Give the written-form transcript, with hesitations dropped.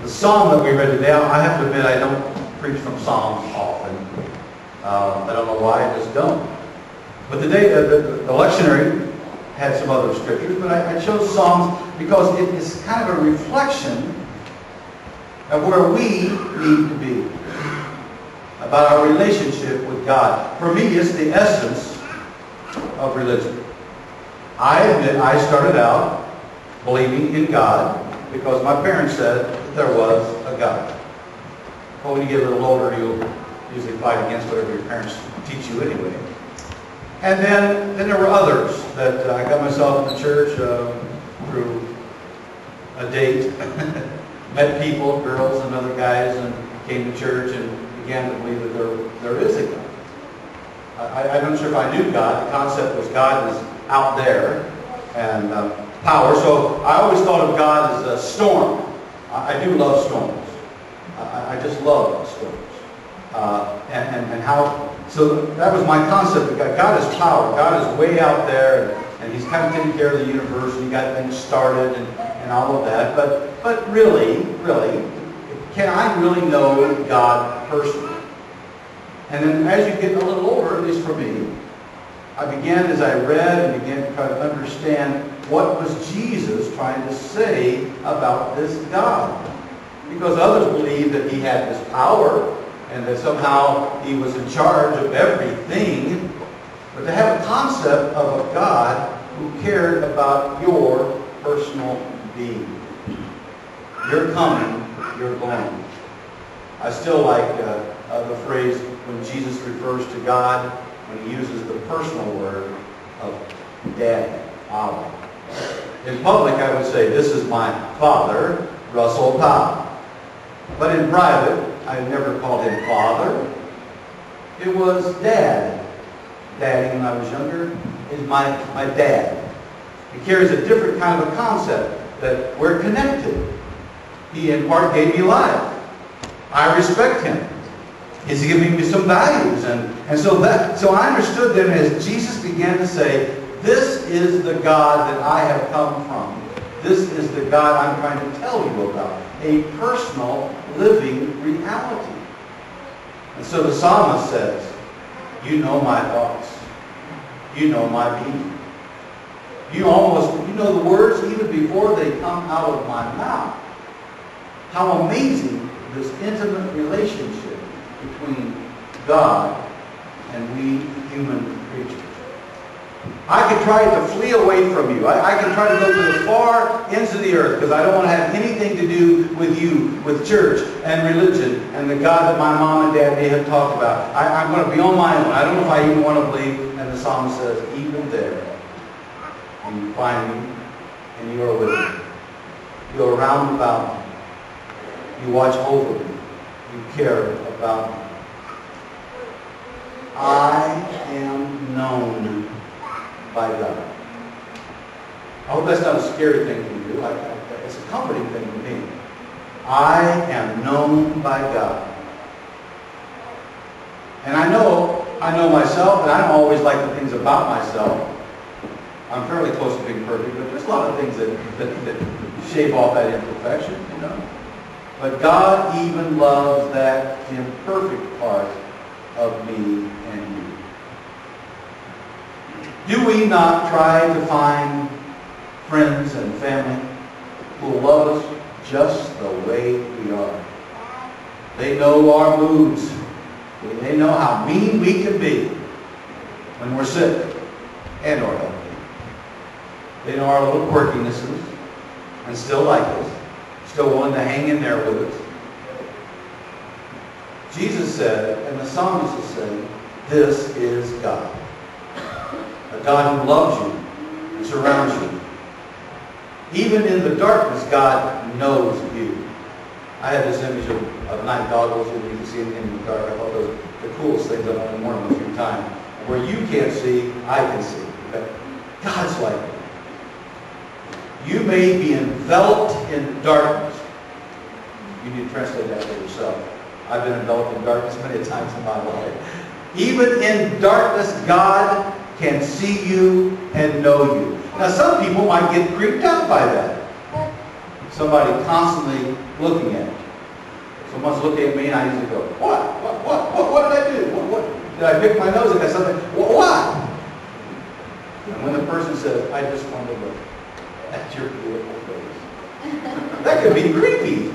The psalm that we read today, I have to admit I don't preach from psalms often. I don't know why, I just don't. But today, the lectionary had some other scriptures, but I chose psalms because it is kind of a reflection of where we need to be, about our relationship with God. For me, it's the essence of religion. I admit I started out believing in God because my parents said that there was a God. But when you get a little older, you'll usually fight against whatever your parents teach you anyway. And then there were others that I got myself in the church through a date. Met people, girls and other guys, and came to church and began to believe that there is a God. I'm not sure if I knew God. The concept was God is out there and power. So I always thought of God as a storm. I do love storms. I just love storms. And how, so that was my concept of God. God is power. God is way out there, and He's kind of taking care of the universe, and He got things started and all of that. But really, can I really know God personally? And then as you get a little older, at least for me, I began, as I read, and began to try to understand what was Jesus trying to say about this God. Because others believed that He had this power and that somehow He was in charge of everything. But to have a concept of a God who cared about your personal being. You're coming, you're going. I still like the phrase when Jesus refers to God, when He uses the personal word of Daddy, Abba. In public, I would say, this is my father, Russell Powell. But in private, I never called him father. It was Dad. Daddy, when I was younger, is my dad. It carries a different kind of a concept that we're connected. He in part gave me life. I respect Him. He's giving me some values. And so I understood them as Jesus began to say, this is the God that I have come from. This is the God I'm trying to tell you about. A personal, living reality. And so the psalmist says, you know my thoughts. You know my being. You know the words even before they come out of my mouth. How amazing this intimate relationship between God and we human creatures. I could try to flee away from you. I can try to go to the far ends of the earth because I don't want to have anything to do with you, with church and religion and the God that my mom and dad may have talked about. I'm going to be on my own. I don't know if I even want to believe. And the psalmist says, even there, and you find me, and you are with me. You are round about me. You watch over me. You care about me. I am known by God. I hope that's not a scary thing to you. It's a comforting thing to me. I am known by God. And I know myself, and I don't always like the things about myself. I'm fairly close to being perfect, but there's a lot of things that shave off that imperfection, you know. But God even loves that imperfect part of me and you. Do we not try to find friends and family who will love us just the way we are? They know our moods. They know how mean we can be when we're sick and or healthy. They know our little quirkinesses and still like us, still willing to hang in there with us. Jesus said, and the psalmist is saying, this is God. A God who loves you and surrounds you. Even in the darkness, God knows you. I had this image of night goggles, and you can see anything in the dark. I thought those were the coolest things I've ever worn in a few times. Where you can't see, I can see. Okay? God's like that. You may be enveloped in darkness. You need to translate that for yourself. I've been enveloped in darkness many times in my life. Even in darkness, God can see you and know you. Now, some people might get creeped out by that. somebody constantly looking at me. Someone's looking at me and I usually go, what did I do? Did I pick my nose? I got something? What? And when the person says, I just want to look at your beautiful face. That could be creepy.